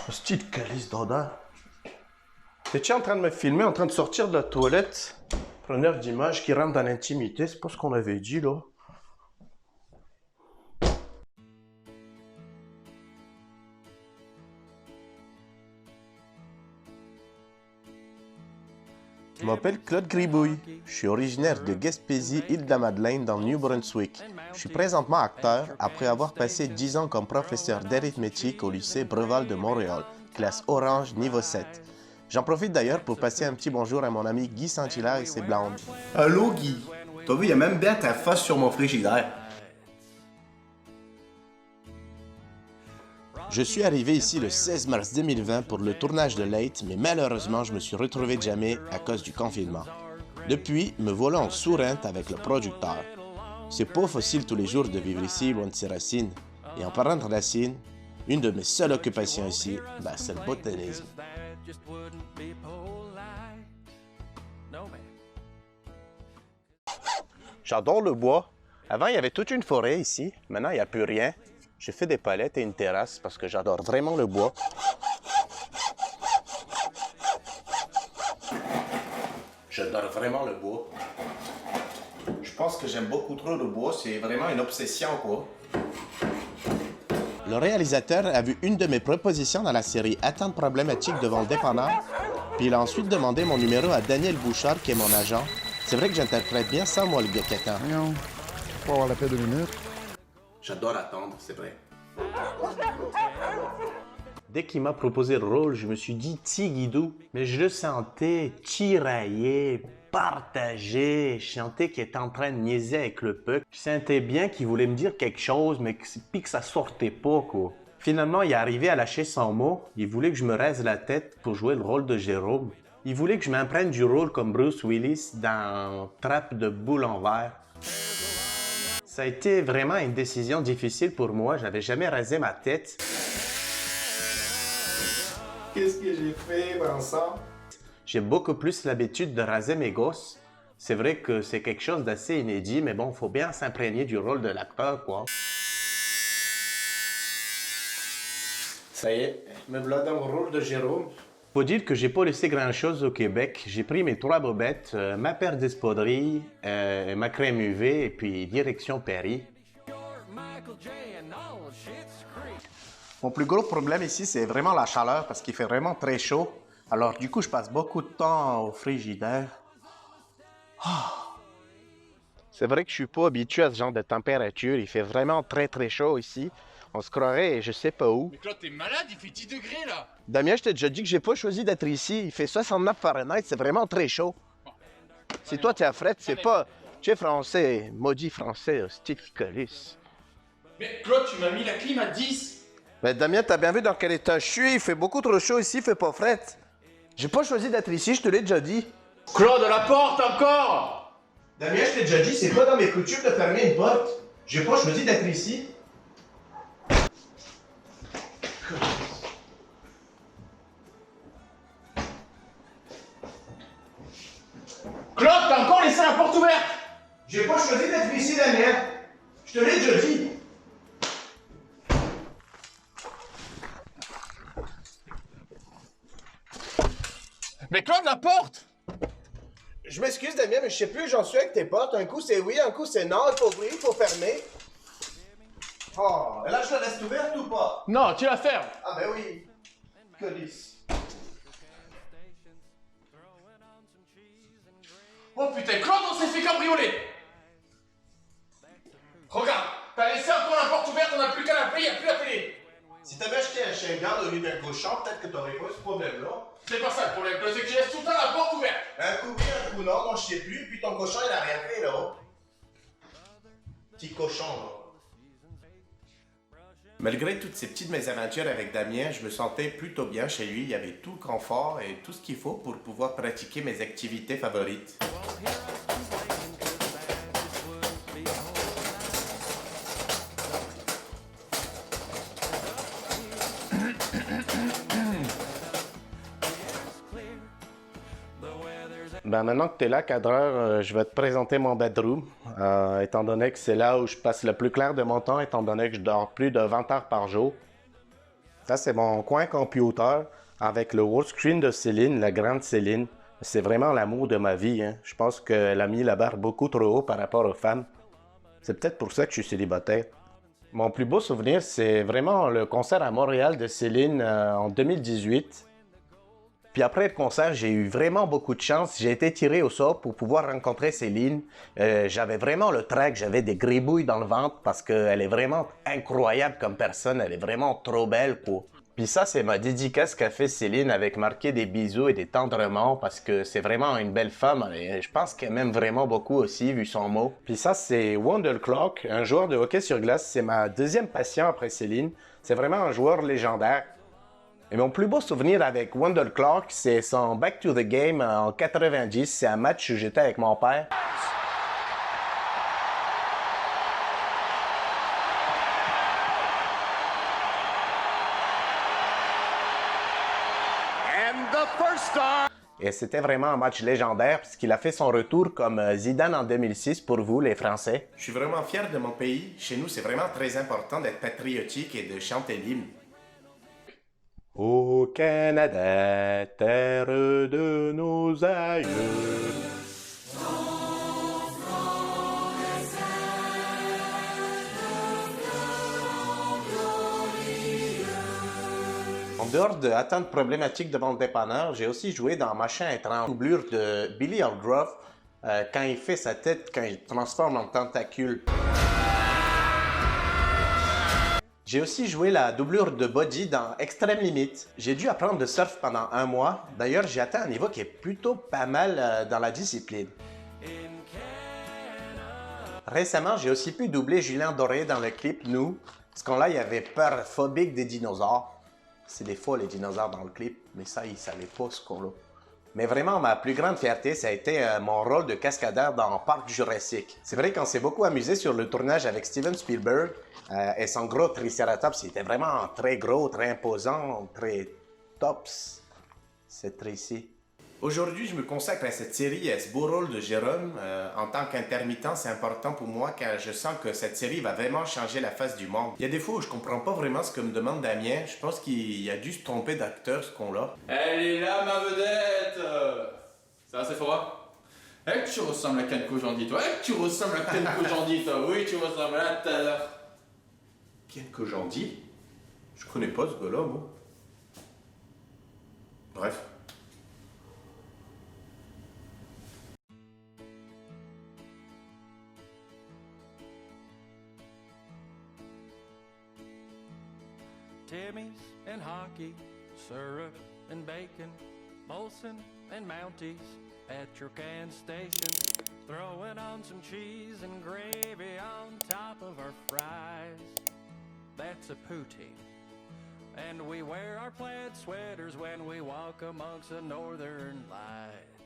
Hostie de calice d'odeur. T'es-tu en train de me filmer, en train de sortir de la toilette? Preneur d'image qui rentre dans l'intimité, c'est pas ce qu'on avait dit, là. Je m'appelle Claude Gribouille. Je suis originaire de Gaspésie, Île-de-la-Madeleine, dans le New Brunswick. Je suis présentement acteur après avoir passé 10 ans comme professeur d'arithmétique au lycée Breval de Montréal, classe Orange niveau 7. J'en profite d'ailleurs pour passer un petit bonjour à mon ami Guy Saint-Hilaire et ses blondes. Allô Guy, t'as vu, il y a même bien ta face sur mon frigidaire. Je suis arrivé ici le 16 mars 2020 pour le tournage de Late, mais malheureusement, je me suis retrouvé jamais à cause du confinement. Depuis, me voilà en sourinte avec le producteur. C'est pas facile tous les jours de vivre ici, loin de ses racines. Et en parlant de racines, une de mes seules occupations ici, c'est le botanisme. J'adore le bois. Avant, il y avait toute une forêt ici. Maintenant, il n'y a plus rien. J'ai fait des palettes et une terrasse parce que j'adore vraiment le bois. J'adore vraiment le bois. Je pense que j'aime beaucoup trop le bois, c'est vraiment une obsession quoi. Le réalisateur a vu une de mes propositions dans la série Attente problématique devant le dépanneur, puis il a ensuite demandé mon numéro à Daniel Bouchard, qui est mon agent. C'est vrai que j'interprète bien ça, moi, le gars cacan. Voyons, faut avoir la paix 2 minutes. J'adore attendre, c'est vrai. Dès qu'il m'a proposé le rôle, je me suis dit « Tigidou », mais je le sentais tiraillé, partagé. Je sentais qu'il était en train de niaiser avec le peuple. Je sentais bien qu'il voulait me dire quelque chose, mais puis que ça sortait pas, quoi. Finalement, il est arrivé à lâcher son mot. Il voulait que je me rase la tête pour jouer le rôle de Jérôme. Il voulait que je m'imprègne du rôle comme Bruce Willis dans Trappe de boule en verre. Ça a été vraiment une décision difficile pour moi. J'avais jamais rasé ma tête. Qu'est-ce que j'ai fait, Vincent? J'ai beaucoup plus l'habitude de raser mes gosses. C'est vrai que c'est quelque chose d'assez inédit, mais bon, faut bien s'imprégner du rôle de l'acteur, quoi. Ça y est, me voilà dans le rôle de Jérôme. Faut dire que j'ai pas laissé grand-chose au Québec. J'ai pris mes 3 bobettes, ma paire d'espadrilles, ma crème UV et puis direction Paris. Mon plus gros problème ici, c'est vraiment la chaleur parce qu'il fait vraiment très chaud. Alors du coup, je passe beaucoup de temps au frigidaire. C'est vrai que je suis pas habitué à ce genre de température. Il fait vraiment très très chaud ici. On se croirait je sais pas où. Mais Claude, t'es malade, il fait 10 degrés là! Damien, je t'ai déjà dit que j'ai pas choisi d'être ici. Il fait 69 Fahrenheit, c'est vraiment très chaud. Si toi t'es à fret, c'est pas... Tu es français, maudit français, hostie qui colisse. Mais Claude, tu m'as mis la clim à 10! Mais Damien, t'as bien vu dans quel état je suis. Il fait beaucoup trop chaud ici, il fait pas fret. J'ai pas choisi d'être ici, je te l'ai déjà dit. Claude, la porte encore! Damien, je t'ai déjà dit, c'est pas dans mes coutumes de fermer une porte. J'ai pas choisi d'être ici. Claude, t'as encore laissé la porte ouverte! J'ai pas choisi d'être ici, Damien. Je te l'ai déjà dit. Mais Claude, la porte! Je m'excuse, Damien, mais je sais plus où j'en suis avec tes portes. Un coup c'est oui, un coup c'est non. Il faut ouvrir, il faut fermer. Oh, et là je la laisse ouverte ou pas? Non, tu la fermes! Ah ben oui. Colisse. Oh putain, Claude, on s'est fait cambrioler! Regarde, t'as laissé encore la porte ouverte, on n'a plus qu'à l'appeler, y a plus la télé! Si t'avais acheté un chien garde au lieu d'un cochon, peut-être que t'aurais pas ce problème-là. C'est pas ça le problème, Claude, c'est que tu laisses tout le temps la porte ouverte! Un coup oui, un coup non, moi je sais plus, puis ton cochon il a rien fait là. Petit cochon là. Malgré toutes ces petites mésaventures avec Damien, je me sentais plutôt bien chez lui. Il y avait tout le confort et tout ce qu'il faut pour pouvoir pratiquer mes activités favorites. Maintenant que tu es là, cadreur, je vais te présenter mon bedroom. Étant donné que c'est là où je passe le plus clair de mon temps, étant donné que je dors plus de 20 heures par jour. Ça, c'est mon coin computer avec le wall screen de Céline, la grande Céline. C'est vraiment l'amour de ma vie, hein. Je pense qu'elle a mis la barre beaucoup trop haut par rapport aux femmes. C'est peut-être pour ça que je suis célibataire. Mon plus beau souvenir, c'est vraiment le concert à Montréal de Céline en 2018. Puis après le concert, j'ai eu vraiment beaucoup de chance. J'ai été tiré au sort pour pouvoir rencontrer Céline. J'avais vraiment le trac, j'avais des gribouilles dans le ventre parce qu'elle est vraiment incroyable comme personne. Elle est vraiment trop belle, quoi. Puis ça, c'est ma dédicace qu'a fait Céline avec marqué des bisous et des tendrements parce que c'est vraiment une belle femme. Et je pense qu'elle m'aime vraiment beaucoup aussi, vu son mot. Puis ça, c'est Wendell Clark, un joueur de hockey sur glace. C'est ma deuxième passion après Céline. C'est vraiment un joueur légendaire. Et mon plus beau souvenir avec Wendell Clark, c'est son Back to the Game en 90. C'est un match où j'étais avec mon père. Et c'était vraiment un match légendaire puisqu'il a fait son retour comme Zidane en 2006 pour vous, les Français. Je suis vraiment fier de mon pays. Chez nous, c'est vraiment très important d'être patriotique et de chanter l'hymne. Au Canada, terre de nos aïeux. En dehors de attentes problématiques devant le dépanneur, j'ai aussi joué dans Machin étrange, doublure de Billy Aldroff, quand il fait sa tête, quand il transforme en tentacule. J'ai aussi joué la doublure de Budgie dans Extreme Limit. J'ai dû apprendre le surf pendant 1 mois. D'ailleurs, j'ai atteint un niveau qui est plutôt pas mal dans la discipline. Récemment, j'ai aussi pu doubler Julien Doré dans le clip Nous, parce qu'on là, il avait peur phobique des dinosaures. C'est des fois les dinosaures dans le clip, mais ça, il savait pas ce qu'on a. Mais vraiment, ma plus grande fierté, ça a été mon rôle de cascadeur dans Parc Jurassique. C'est vrai qu'on s'est beaucoup amusé sur le tournage avec Steven Spielberg et son gros Triceratops, il était vraiment très gros, très imposant, très tops, c'est Tracy. Aujourd'hui, je me consacre à cette série et à ce beau rôle de Jérôme. En tant qu'intermittent, c'est important pour moi car je sens que cette série va vraiment changer la face du monde. Il y a des fois où je comprends pas vraiment ce que me demande Damien. Je pense qu'il a dû se tromper d'acteur, ce con-là. Elle est là, ma vedette. Ça, c'est fort. Eh, tu ressembles à Ken Kojandi, toi. Eh, tu ressembles à Ken Kojandi, toi. Oui, tu ressembles à tout à l'heure. Ken Kojandi? Je connais pas ce gars-là, moi. Bref. Timmy's and hockey, syrup and bacon, Molson and Mounties at your can station. Throwing on some cheese and gravy on top of our fries. That's a poutine. And we wear our plaid sweaters when we walk amongst the northern lights.